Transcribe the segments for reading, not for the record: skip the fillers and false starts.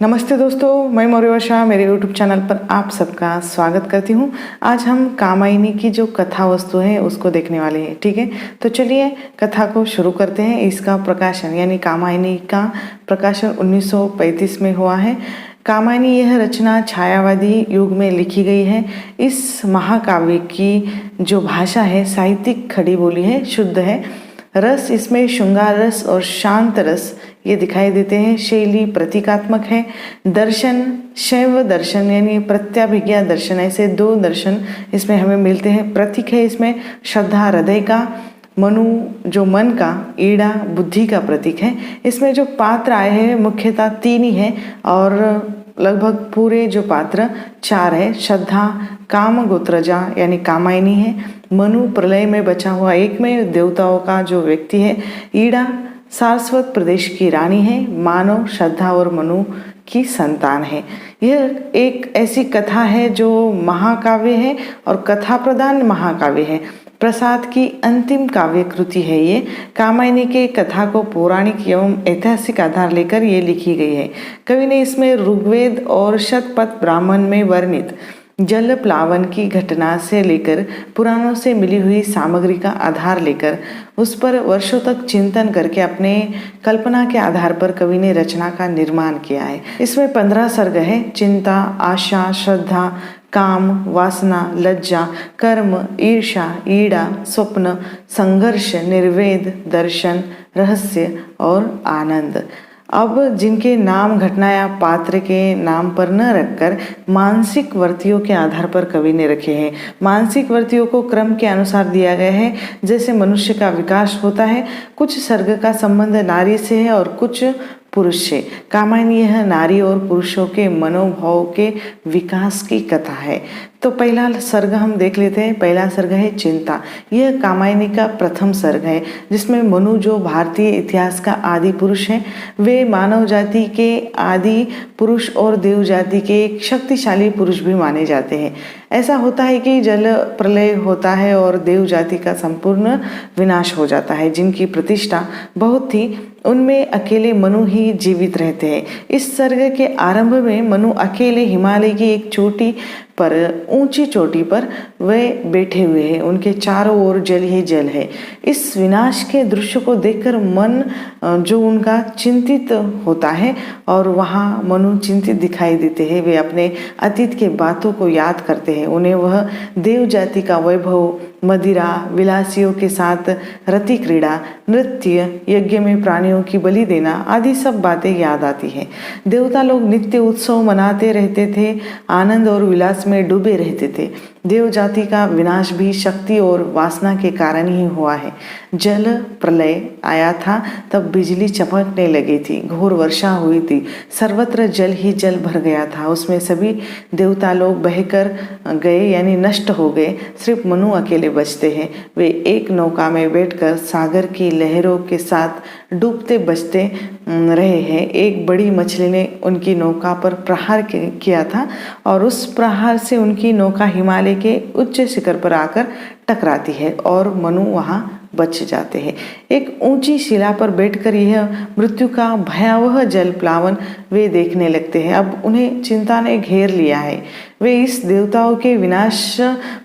नमस्ते दोस्तों, मैं मौर्य वर्षा मेरे यूट्यूब चैनल पर आप सबका स्वागत करती हूँ। आज हम कामायनी की जो कथा वस्तु है उसको देखने वाले हैं। ठीक है, तो चलिए कथा को शुरू करते हैं। इसका प्रकाशन यानी कामायनी का प्रकाशन 1935 में हुआ है। कामायनी यह रचना छायावादी युग में लिखी गई है। इस महाकाव्य की जो भाषा है साहित्यिक खड़ी बोली है, शुद्ध है। रस इसमें श्रृंगार रस और शांत रस ये दिखाई देते हैं। शैली प्रतीकात्मक है। दर्शन शैव दर्शन यानी प्रत्याभिज्ञा दर्शन, ऐसे दो दर्शन इसमें हमें मिलते हैं। प्रतीक है इसमें श्रद्धा हृदय का, मनु जो मन का, ईड़ा बुद्धि का प्रतीक है। इसमें जो पात्र आए हैं मुख्यतः तीन ही है और लगभग पूरे जो पात्र चार है। श्रद्धा काम गोत्रजा यानी कामायनी है। मनु प्रलय में बचा हुआ एक में देवताओं का जो व्यक्ति है। ईड़ा सारस्वत प्रदेश की रानी है। मानव श्रद्धा और मनु की संतान है। यह एक ऐसी कथा है जो महाकाव्य है और कथा प्रधान महाकाव्य है। प्रसाद की अंतिम काव्य कृति है ये। कामायनी के कथा को पौराणिक एवं ऐतिहासिक आधार लेकर ये लिखी गई है। कवि ने इसमें ऋग्वेद और शतपथ ब्राह्मण में वर्णित जल प्लावन की घटना से लेकर पुराणों से मिली हुई सामग्री का आधार लेकर उस पर वर्षों तक चिंतन करके अपने कल्पना के आधार पर कवि ने रचना का निर्माण किया है। इसमें 15 सर्ग है। चिंता, आशा, श्रद्धा, काम, वासना, लज्जा, कर्म, ईर्षा, ईड़ा, स्वप्न, संघर्ष, निर्वेद, दर्शन, रहस्य और आनंद। अब जिनके नाम घटना या पात्र के नाम पर न रखकर मानसिक वर्तियों के आधार पर कवि ने रखे हैं। मानसिक वर्तियों को क्रम के अनुसार दिया गया है। जैसे मनुष्य का विकास होता है, कुछ सर्ग का संबंध नारी से है और कुछ पुरुष से। कामायनी यह नारी और पुरुषों के मनोभाव के विकास की कथा है। तो पहला सर्ग हम देख लेते हैं। पहला सर्ग है चिंता। यह कामायनी का प्रथम सर्ग है जिसमें मनु जो भारतीय इतिहास का आदि पुरुष है, वे मानव जाति के आदि पुरुष और देव जाति के एक शक्तिशाली पुरुष भी माने जाते हैं। ऐसा होता है कि जल प्रलय होता है और देव जाति का संपूर्ण विनाश हो जाता है। जिनकी प्रतिष्ठा बहुत थी उनमें अकेले मनु ही जीवित रहते हैं। इस सर्ग के आरंभ में मनु अकेले हिमालय की एक चोटी पर, ऊंची चोटी पर वे बैठे हुए हैं। उनके चारों ओर जल ही जल है। इस विनाश के दृश्य को देखकर मन जो उनका चिंतित होता है और वहाँ मनु चिंतित दिखाई देते हैं। वे अपने अतीत के बातों को याद करते हैं। उन्हें वह देव जाति का वैभव, मदिरा, विलासियों के साथ रति क्रीड़ा, नृत्य, यज्ञ में प्राणियों की बलि देना आदि सब बातें याद आती हैं। देवता लोग नित्य उत्सव मनाते रहते थे, आनंद और विलास में डूबे रहते थे। देव जाति का विनाश भी शक्ति और वासना के कारण ही हुआ है। जल प्रलय आया था तब बिजली चमकने लगी थी, घोर वर्षा हुई थी, सर्वत्र जल ही जल भर गया था। उसमें सभी देवता लोग बहकर गए यानी नष्ट हो गए। सिर्फ मनु अकेले बचते हैं। वे एक नौका में बैठकर सागर की लहरों के साथ डूबते बचते रहे हैं। एक बड़ी मछली ने उनकी नौका पर प्रहार किया था और उस प्रहार से उनकी नौका हिमालय के उच्च शिखर पर आकर टकराती है और मनु वहाँ बच जाते हैं। एक ऊंची शिला पर बैठकर यह मृत्यु का भयावह जल प्लावन वे देखने लगते हैं। अब उन्हें चिंता ने घेर लिया है। वे इस देवताओं के विनाश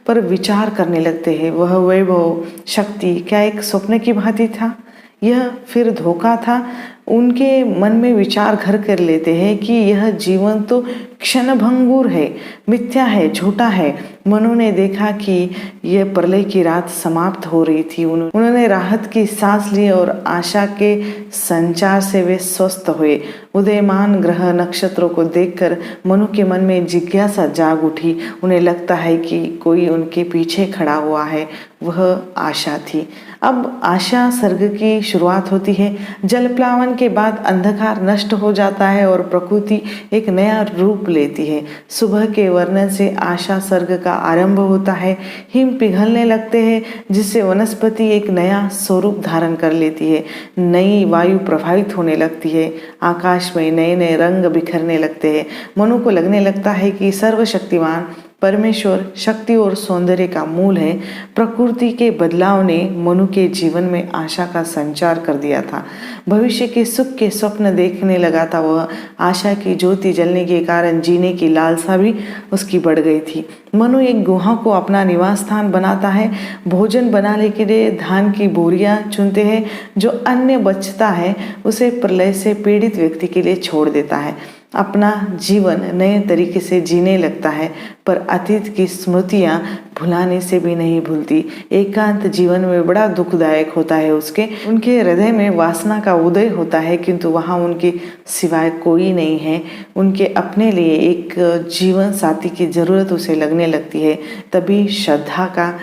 पर विचार करने लगते हैं। वह वैभव, शक्ति क्या एक स्वप्न की भांति था? यह फिर धोखा था? उनके मन में विचार घर कर लेते हैं कि यह जीवन तो क्षणभंगुर है, मिथ्या है, झूठा है। मनु ने देखा कि यह प्रलय की रात समाप्त हो रही थी। उन्होंने राहत की सांस ली और आशा के संचार से वे स्वस्थ हुए। उदयमान ग्रह नक्षत्रों को देखकर मनु के मन में जिज्ञासा जाग उठी। उन्हें लगता है कि कोई उनके पीछे खड़ा हुआ है। वह आशा थी। अब आशा सर्ग की शुरुआत होती है। जल प्लावन के बाद अंधकार नष्ट हो जाता है और प्रकृति एक नया रूप लेती है। सुबह के वर्णन से आशा सर्ग का आरंभ होता है। हिम पिघलने लगते हैं जिससे वनस्पति एक नया स्वरूप धारण कर लेती है। नई वायु प्रभावित होने लगती है। आकाश में नए नए रंग बिखरने लगते हैं। मनु को लगने लगता है कि सर्वशक्तिमान परमेश्वर शक्ति और सौंदर्य का मूल है। प्रकृति के बदलाव ने मनु के जीवन में आशा का संचार कर दिया था। भविष्य के सुख के स्वप्न देखने लगा था। वह आशा की ज्योति जलने के कारण जीने की लालसा भी उसकी बढ़ गई थी। मनु एक गुहा को अपना निवास स्थान बनाता है, भोजन बनाने के लिए धान की बोरियां चुनते हैं। जो अन्य बचता है उसे प्रलय से पीड़ित व्यक्ति के लिए छोड़ देता है। अपना जीवन नए तरीके से जीने लगता है, पर अतीत की स्मृतियां भुलाने से भी नहीं भूलती। एकांत जीवन में बड़ा दुखदायक होता है उनके हृदय में वासना का उदय होता है, किंतु वहाँ उनके सिवाय कोई नहीं है। उनके अपने लिए एक जीवन साथी की जरूरत उसे लगने लगती है। तभी श्रद्धा का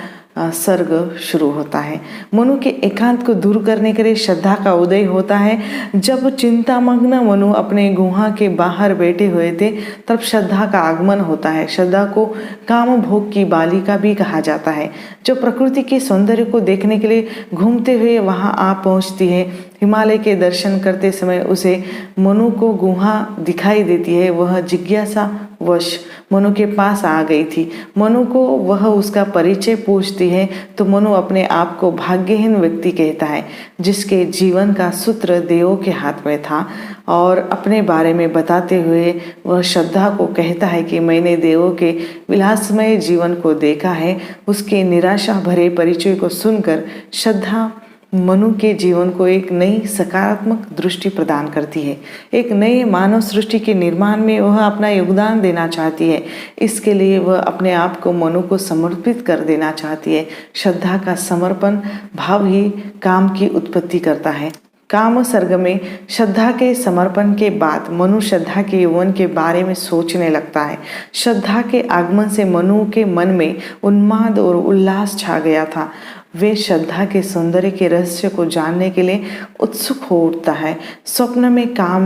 सर्ग शुरू होता है। मनु के एकांत को दूर करने के लिए श्रद्धा का उदय होता है। जब चिंतामग्न मनु अपने गुहा के बाहर बैठे हुए थे, तब श्रद्धा का आगमन होता है। श्रद्धा को काम भोग की बालिका भी कहा जाता है, जो प्रकृति के सौंदर्य को देखने के लिए घूमते हुए वहां आ पहुंचती है। हिमालय के दर्शन करते समय उसे मनु को गुहा दिखाई देती है। वह जिज्ञासा वश मनु के पास आ गई थी। मनु को वह उसका परिचय पूछती है तो मनु अपने आप को भाग्यहीन व्यक्ति कहता है, जिसके जीवन का सूत्र देवों के हाथ में था। और अपने बारे में बताते हुए वह श्रद्धा को कहता है कि मैंने देवों के विलासमय जीवन को देखा है। उसके निराशा भरे परिचय को सुनकर श्रद्धा मनु के जीवन को एक नई सकारात्मक दृष्टि प्रदान करती है। एक नए मानव सृष्टि के निर्माण में वह अपना योगदान देना चाहती है। इसके लिए वह अपने आप को मनु को समर्पित कर देना चाहती है। श्रद्धा का समर्पण भाव ही काम की उत्पत्ति करता है। काम सर्ग में श्रद्धा के समर्पण के बाद मनु श्रद्धा के यौवन के बारे में सोचने लगता है। श्रद्धा के आगमन से मनु के मन में उन्माद और उल्लास छा गया था। वे श्रद्धा के सौंदर्य के रहस्य को जानने के लिए उत्सुक हो उठता है। स्वप्न में काम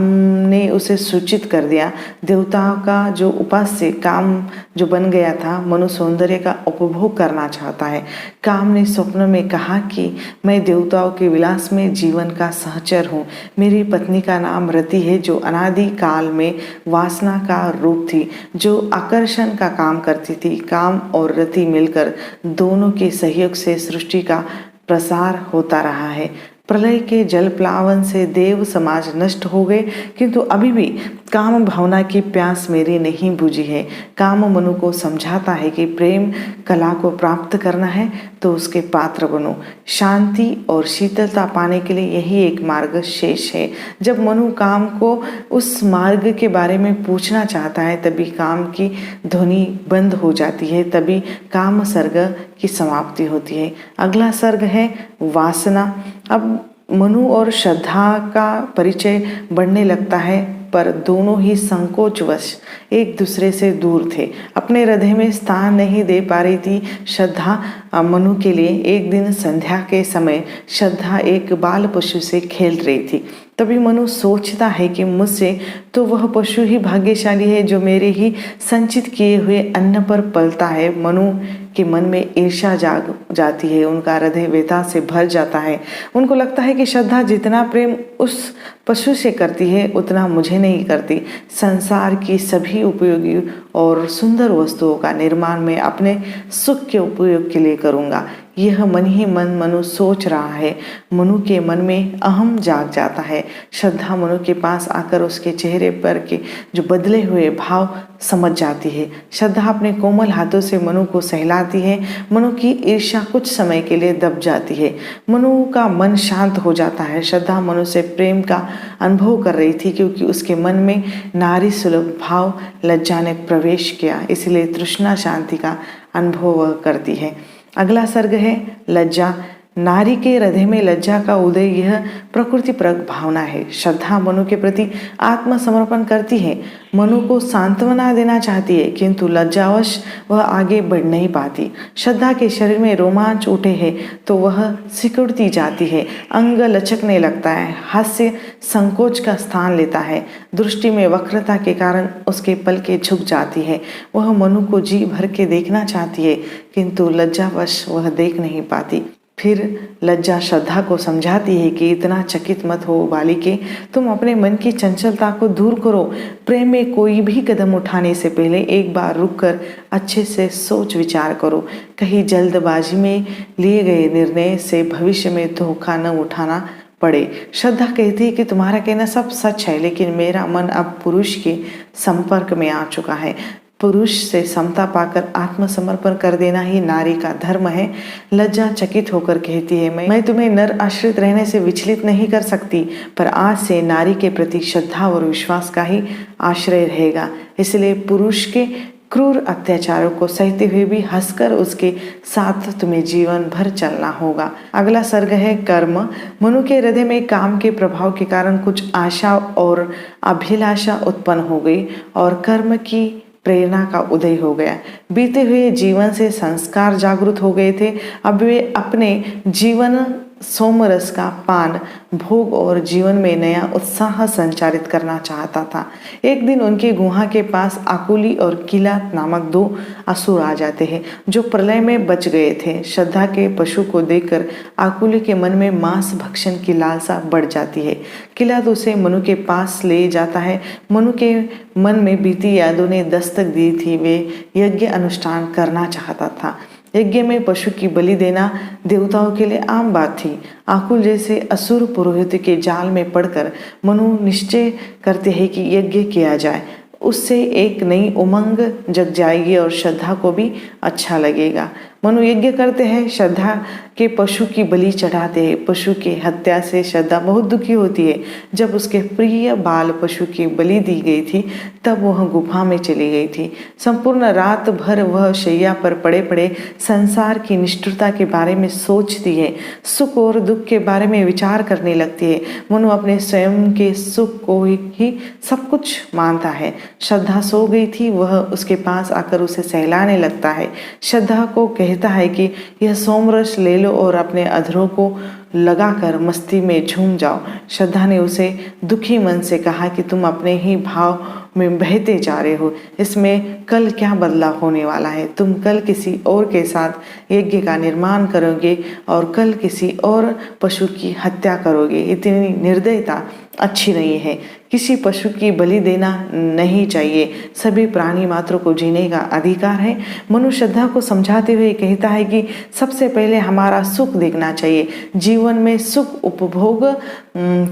ने उसे सूचित कर दिया। देवताओं का जो उपास्य काम जो बन गया था, मनु सौंदर्य का उपभोग करना चाहता है। काम ने स्वप्न में कहा कि मैं देवताओं के विलास में जीवन का सहचर हूँ। मेरी पत्नी का नाम रति है, जो अनादि काल में वासना का रूप थी, जो आकर्षण का काम करती थी। काम और रति मिलकर दोनों के सहयोग से सृष्टि का प्रसार होता रहा है। प्रलय के जल प्लावन से देव समाज नष्ट हो गए, किंतु अभी भी काम भावना की प्यास मेरी नहीं बुझी है। काम मनु को समझाता है कि प्रेम कला को प्राप्त करना है तो उसके पात्र बनो। शांति और शीतलता पाने के लिए यही एक मार्ग शेष है। जब मनु काम को उस मार्ग के बारे में पूछना चाहता है, तभी काम की ध्वनि बंद हो जाती है। तभी काम सर्ग की समाप्ति होती है। अगला सर्ग है वासना। अब मनु और श्रद्धा का परिचय बढ़ने लगता है, पर दोनों ही संकोचवश एक दूसरे से दूर थे। अपने हृदय में स्थान नहीं दे पा रही थी श्रद्धा मनु के लिए। एक दिन संध्या के समय श्रद्धा एक बाल पशु से खेल रही थी। तभी मनु सोचता है कि मुझसे तो वह पशु ही भाग्यशाली है जो मेरे ही संचित किए हुए अन्न पर पलता है। मनु के मन में ईर्ष्या जाग जाती है। उनका हृदय व्यथा से भर जाता है। उनको लगता है कि श्रद्धा जितना प्रेम उस पशु से करती है, उतना मुझे नहीं करती। संसार की सभी उपयोगी और सुंदर वस्तुओं का निर्माण मैं अपने सुख के उपयोग के लिए करूँगा। यह मन ही मन मनु सोच रहा है। मनु के मन में अहम जाग जाता है। श्रद्धा मनु के पास आकर उसके चेहरे पर के जो बदले हुए भाव समझ जाती है। श्रद्धा अपने कोमल हाथों से मनु को सहलाती है। मनु की ईर्ष्या कुछ समय के लिए दब जाती है। मनु का मन शांत हो जाता है। श्रद्धा मनु से प्रेम का अनुभव कर रही थी, क्योंकि उसके मन में नारी सुलभ भाव लज्जा ने प्रवेश किया, इसलिए तृष्णा शांति का अनुभव वह करती है। अगला सर्ग है लज्जा। नारी के हृदय में लज्जा का उदय यह प्रकृति परक भावना है। श्रद्धा मनु के प्रति आत्मसमर्पण करती है। मनु को सांत्वना देना चाहती है, किंतु लज्जावश वह आगे बढ़ नहीं पाती। श्रद्धा के शरीर में रोमांच उठे हैं तो वह सिकुड़ती जाती है। अंग लचकने लगता है। हास्य संकोच का स्थान लेता है। दृष्टि में वक्रता के कारण उसके पलकें झुक जाती है। वह मनु को जी भर के देखना चाहती है, किंतु लज्जावश वह देख नहीं पाती। फिर लज्जा श्रद्धा को समझाती है कि इतना चकित मत हो बालिके, तुम अपने मन की चंचलता को दूर करो। प्रेम में कोई भी कदम उठाने से पहले एक बार रुककर अच्छे से सोच विचार करो। कहीं जल्दबाजी में लिए गए निर्णय से भविष्य में धोखा न उठाना पड़े। श्रद्धा कहती है कि तुम्हारा कहना सब सच है, लेकिन मेरा मन अब पुरुष के संपर्क में आ चुका है। पुरुष से समता पाकर आत्मसमर्पण कर देना ही नारी का धर्म है। लज्जा चकित होकर कहती है, मैं तुम्हें नर आश्रित रहने से विचलित नहीं कर सकती, पर आज से नारी के प्रति श्रद्धा और विश्वास का ही आश्रय रहेगा। इसलिए पुरुष के क्रूर अत्याचारों को सहते हुए भी हंसकर उसके साथ तुम्हें जीवन भर चलना होगा। अगला सर्ग है कर्म। मनु के हृदय में काम के प्रभाव के कारण कुछ आशा और अभिलाषा उत्पन्न हो गई और कर्म की प्रेरणा का उदय हो गया। बीते हुए जीवन से संस्कार जागृत हो गए थे। अब वे अपने जीवन सोमरस का पान भोग और जीवन में नया उत्साह संचारित करना चाहता था। एक दिन उनके गुहा के पास आकुली और किलात नामक दो असुर आ जाते हैं जो प्रलय में बच गए थे। श्रद्धा के पशु को देखकर आकुली के मन में मांस भक्षण की लालसा बढ़ जाती है। किलात उसे मनु के पास ले जाता है। मनु के मन में बीती यादों ने दस्तक दी थी। वे यज्ञ अनुष्ठान करना चाहता था। यज्ञ में पशु की बलि देना देवताओं के लिए आम बात थी। आकुल जैसे असुर पुरोहित के जाल में पड़कर मनु निश्चय करते हैं कि यज्ञ किया जाए। उससे एक नई उमंग जग जाएगी और श्रद्धा को भी अच्छा लगेगा। मनु यज्ञ करते हैं, श्रद्धा के पशु की बलि चढ़ाते हैं। पशु की हत्या से श्रद्धा बहुत दुखी होती है। जब उसके प्रिय बाल पशु की बलि दी गई थी तब वह गुफा में चली गई थी। संपूर्ण रात भर वह शैया पर पड़े पड़े संसार की निष्ठुरता के बारे में सोचती है, सुख और दुख के बारे में विचार करने लगती है। मनु अपने स्वयं के सुख को ही सब कुछ मानता है। श्रद्धा सो गई थी। वह उसके पास आकर उसे सहलाने लगता है। श्रद्धा को कहता है कि यह सोमरस ले लो और अपने अधरों को लगाकर मस्ती में झूम जाओ। श्रद्धा ने उसे दुखी मन से कहा कि तुम अपने ही भाव में बहते जा रहे हो। इसमें कल क्या बदलाव होने वाला है? तुम कल किसी और के साथ यज्ञ का निर्माण करोगे और कल किसी और पशु की हत्या करोगे। इतनी निर्दयता अच्छी नहीं है। किसी पशु की बलि देना नहीं चाहिए। सभी प्राणी मात्र को जीने का अधिकार है। मनु श्रद्धा को समझाते हुए कहता है कि सबसे पहले हमारा सुख देखना चाहिए। जीवन में सुख उपभोग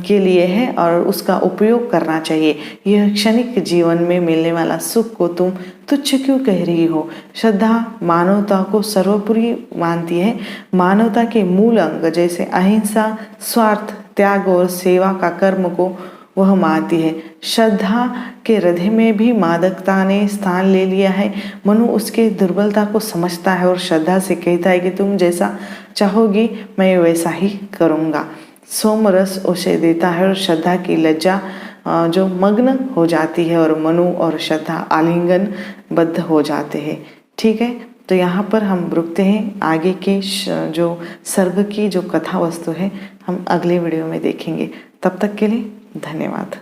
के लिए है और उसका उपयोग करना चाहिए। यह क्षणिक जीवन में मिलने वाला सुख को तुम तुच्छ क्यों कह रही हो? श्रद्धा मानवता को सर्वोपरि मानती है। मानवता के मूल अंग जैसे अहिंसा, स्वार्थ, त्याग और सेवा का कर्म को वह मानती है। श्रद्धा के हृदय में भी मादकता ने स्थान ले लिया है। मनु उसके दुर्बलता को समझता है और श्रद्धा से कहता है कि तुम जैसा चाहोगी मैं वैसा ही करूँगा। सोमरस उसे देता है और श्रद्धा की लज्जा जो मग्न हो जाती है और मनु और श्रद्धा आलिंगन बद्ध हो जाते हैं। ठीक है, तो यहाँ पर हम रुकते हैं। आगे के जो सर्ग की जो कथा वस्तु है हम अगले वीडियो में देखेंगे। तब तक के लिए धन्यवाद।